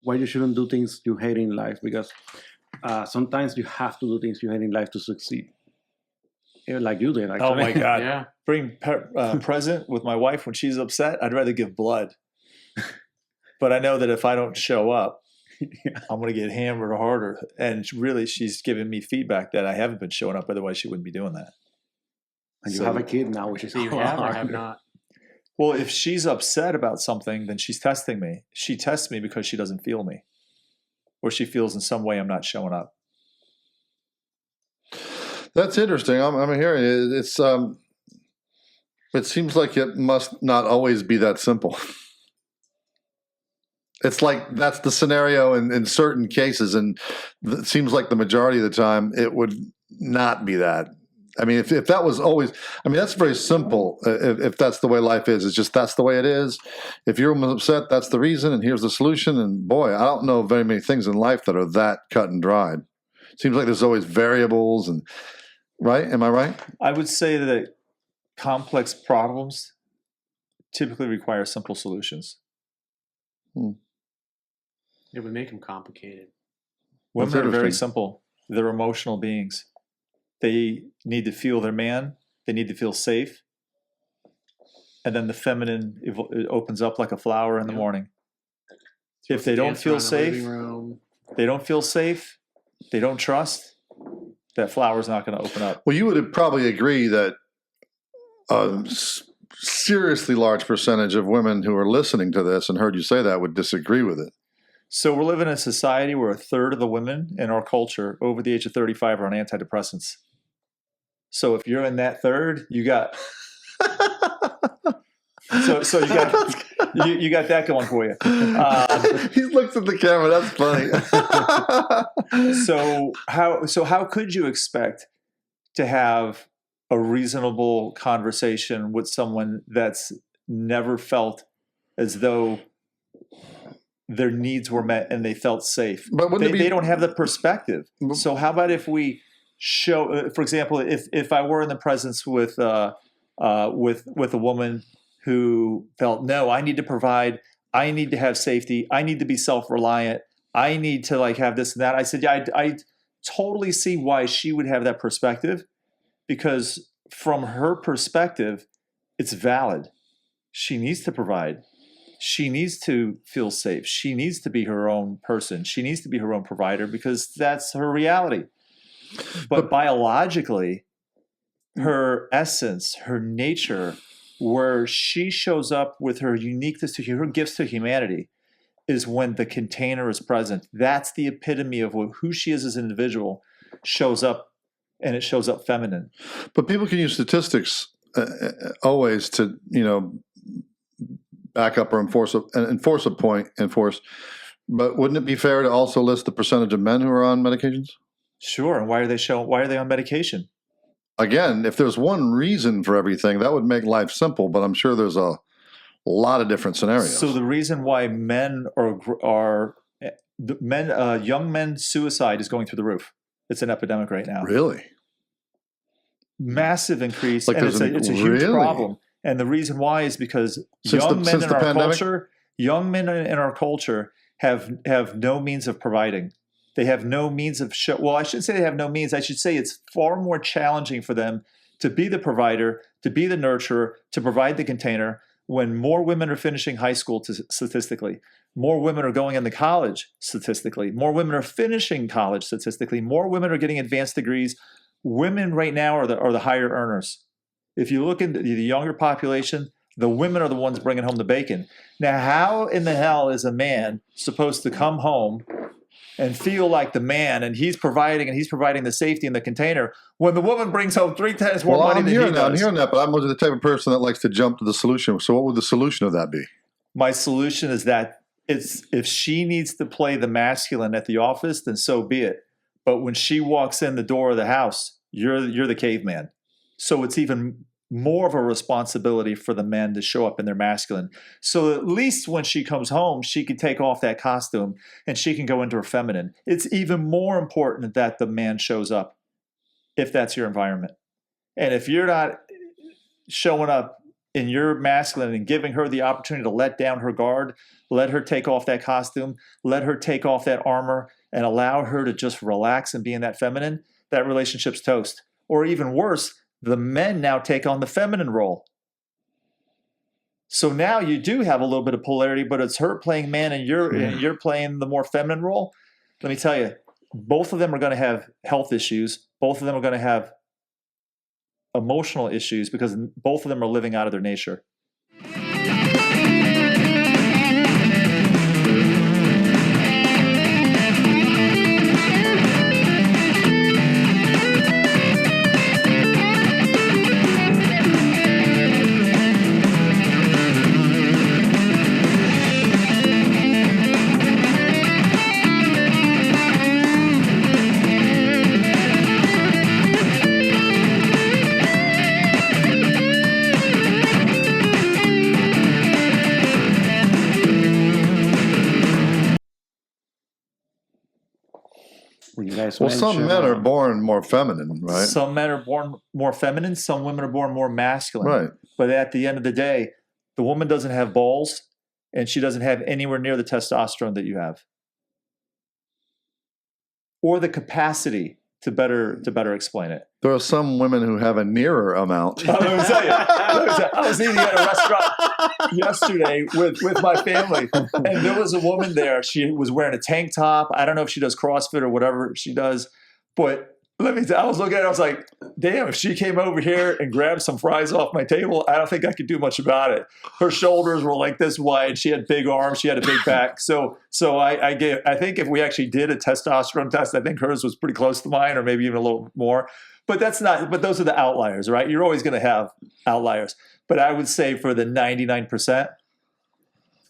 why you shouldn't do things you hate in life, because sometimes you have to do things you hate in life to succeed. Like you did, actually. Oh my God. Yeah. Bring present with my wife when she's upset. I'd rather give blood. But I know that if I don't show up, I'm going to get hammered harder. And really, she's giving me feedback that I haven't been showing up. Otherwise, she wouldn't be doing that. And you have a kid now, which is So you have or have not? Well, if she's upset about something, then she's testing me. She tests me because she doesn't feel me. Or she feels in some way I'm not showing up. That's interesting. I'm hearing it. It seems like it must not always be that simple. It's like that's the scenario in certain cases, and it seems like the majority of the time it would not be that. I mean, if that was always, I mean, that's very simple. If that's the way life is, it's just that's the way it is. If you're upset, that's the reason, and here's the solution. And boy, I don't know very many things in life that are that cut and dried. It seems like there's always variables, and right? Am I right? I would say that complex problems typically require simple solutions. It would make them complicated. Women are very simple. They're emotional beings. They need to feel their man. They need to feel safe. And then the feminine it opens up like a flower in the morning. If they don't feel safe, they don't feel safe, they don't trust, that flower's not going to open up. Well, you would probably agree that a seriously large percentage of women who are listening to this and heard you say that would disagree with it. So we're living in a society where a third of the women in our culture over the age of 35 are on antidepressants. So if you're in that third, you got so you got that going for you. He looks at the camera. That's funny. So how could you expect to have a reasonable conversation with someone that's never felt as though their needs were met and they felt safe? But they don't have the perspective. So how about if we show, for example, if I were in the presence with a woman who felt, no, I need to provide, I need to have safety, I need to be self-reliant, I need to like have this and that. I said, yeah, I totally see why she would have that perspective, because from her perspective, it's valid. She needs to provide. She needs to feel safe. She needs to be her own person. She needs to be her own provider because that's her reality. But biologically, her essence, her nature, where she shows up with her uniqueness to her gifts to humanity, is when the container is present. That's the epitome of who she is as an individual shows up, and it shows up feminine. But people can use statistics always to, back up or enforce a point. But wouldn't it be fair to also list the percentage of men who are on medications? Sure. And why are they on medication? Again, if there's one reason for everything, that would make life simple. But I'm sure there's a lot of different scenarios. So the reason why young men suicide is going through the roof. It's an epidemic right now. Really? Massive increase. Like and it's a huge problem. And the reason why is because young men in our culture have no means of providing. They have no means of well, I shouldn't say they have no means. I should say it's far more challenging for them to be the provider, to be the nurturer, to provide the container, when more women are finishing high school statistically. More women are going into college statistically. More women are finishing college statistically. More women are getting advanced degrees. Women right now are the higher earners. If you look into the younger population, the women are the ones bringing home the bacon. Now, how in the hell is a man supposed to come home and feel like the man, and he's providing the safety in the container, when the woman brings home 3 times more money than he does? I'm hearing that, but I'm the type of person that likes to jump to the solution. So what would the solution of that be? My solution is that if she needs to play the masculine at the office, then so be it. But when she walks in the door of the house, you're the caveman. So it's even more of a responsibility for the men to show up in their masculine. So at least when she comes home, she can take off that costume and she can go into her feminine. It's even more important that the man shows up if that's your environment. And if you're not showing up in your masculine and giving her the opportunity to let down her guard, let her take off that costume, let her take off that armor, and allow her to just relax and be in that feminine, that relationship's toast. Or even worse, the men now take on the feminine role. So now you do have a little bit of polarity, but it's her playing man and you're playing the more feminine role. Let me tell you, both of them are going to have health issues. Both of them are going to have emotional issues because both of them are living out of their nature. Well, some men are born more feminine, right? Some men are born more feminine. Some women are born more masculine. Right. But at the end of the day, the woman doesn't have balls and she doesn't have anywhere near the testosterone that you have. Or the capacity to better explain it. There are some women who have a nearer amount. Let me tell you, I was eating at a restaurant yesterday with my family, and there was a woman there. She was wearing a tank top. I don't know if she does CrossFit or whatever she does, but let me tell you, I was looking at it, I was like, damn, if she came over here and grabbed some fries off my table, I don't think I could do much about it. Her shoulders were like this wide. She had big arms. She had a big back. So I think if we actually did a testosterone test, I think hers was pretty close to mine or maybe even a little more. But but those are the outliers, right? You're always going to have outliers. But I would say for the 99%,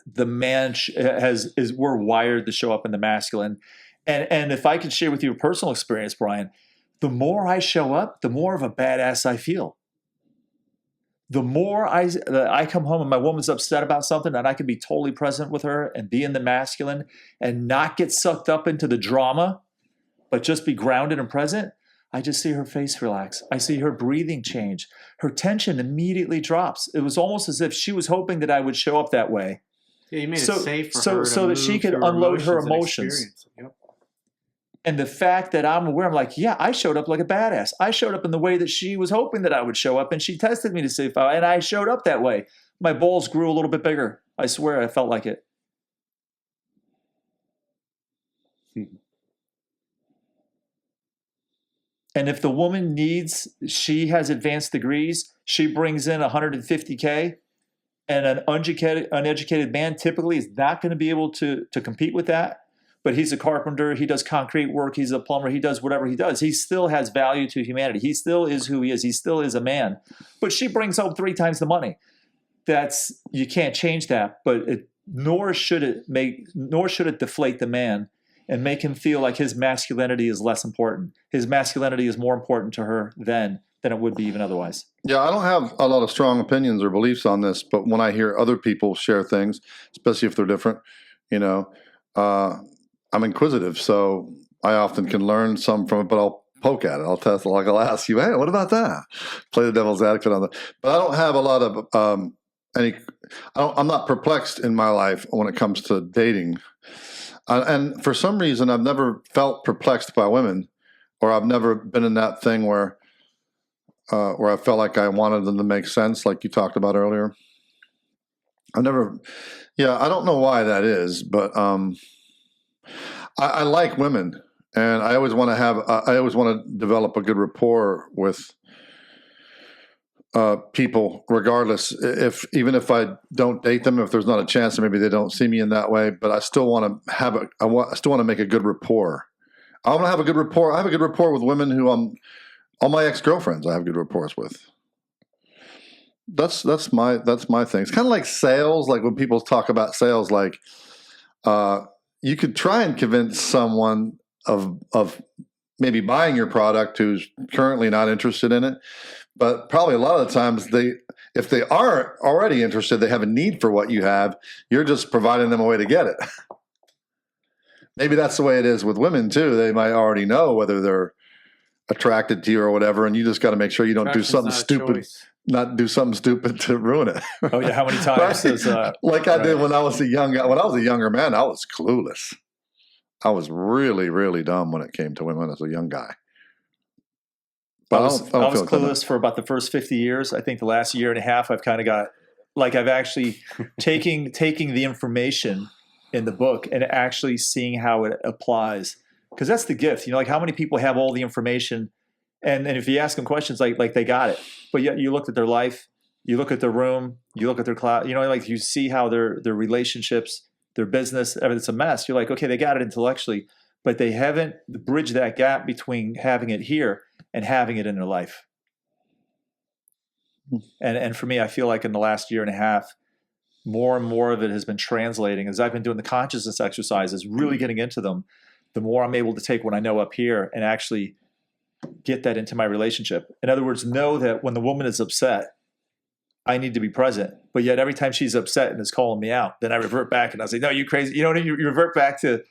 the man we're wired to show up in the masculine. And if I could share with you a personal experience, Brian, the more I show up, the more of a badass I feel. The more I come home and my woman's upset about something and I can be totally present with her and be in the masculine and not get sucked up into the drama, but just be grounded and present, I just see her face relax. I see her breathing change. Her tension immediately drops. It was almost as if she was hoping that I would show up that way. Yeah, you made it safe for her so that she could unload her emotions. Yep. And the fact that I'm aware, I'm like, yeah, I showed up like a badass. I showed up in the way that she was hoping that I would show up, and she tested me to see if and I showed up that way. My balls grew a little bit bigger. I swear I felt like it. And if the woman she has advanced degrees, she brings in $150K, and an uneducated man typically is not going to be able to compete with that. But he's a carpenter, he does concrete work, he's a plumber, he does whatever he does. He still has value to humanity. He still is who he is. He still is a man. But she brings home 3 times the money. You can't change that, but nor should it deflate the man and make him feel like his masculinity is less important. His masculinity is more important to her than it would be even otherwise. Yeah, I don't have a lot of strong opinions or beliefs on this, but when I hear other people share things, especially if they're different, I'm inquisitive, so I often can learn some from it, but I'll poke at it. I'll test it. Like I'll ask you, hey, what about that? Play the devil's advocate on that. But I don't have a lot of I'm not perplexed in my life when it comes to dating. And for some reason, I've never felt perplexed by women, or I've never been in that thing where I felt like I wanted them to make sense, like you talked about earlier. I don't know why that is, but I like women, and I always want to develop a good rapport with people, regardless. Even if I don't date them, if there's not a chance, maybe they don't see me in that way. But I still want to I still want to make a good rapport. I want to have a good rapport. I have a good rapport with women who all my ex-girlfriends I have good rapports with. That's my thing. It's kind of like sales. Like when people talk about sales, like you could try and convince someone of maybe buying your product who's currently not interested in it, but probably a lot of the times if they are already interested, they have a need for what you have. You're just providing them a way to get it. Maybe that's the way it is with women too. They might already know whether they're attracted to you or whatever, and you just got to make sure you don't do something stupid. not do something stupid to ruin it. Oh yeah, how many times Right? does like I did when I was a younger man, I was clueless. I was really, really dumb when it came to women as a young guy. But I was feel clueless for about the first 50 years. I think the last year and a half, I've kind of got, like, I've actually taking the information in the book and actually seeing how it applies. Because that's the gift. You know, like how many people have all the information, and if you ask them questions, like they got it. But yet you look at their life, you look at their room, you look at their cloud, you know, like you see how their relationships, their business, everything's a mess. You're like, okay, they got it intellectually, but they haven't bridged that gap between having it here and having it in their life. And for me, I feel like in the last year and a half, more and more of it has been translating as I've been doing the consciousness exercises, really getting into them. The more I'm able to take what I know up here and actually get that into my relationship. In other words, know that when the woman is upset, I need to be present. But yet every time she's upset and is calling me out, then I revert back and I say, no, you crazy. You know what I mean? You revert back to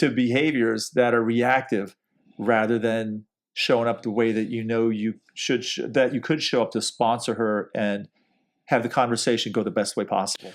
behaviors that are reactive rather than showing up the way that you know you should, that you could show up to sponsor her and have the conversation go the best way possible.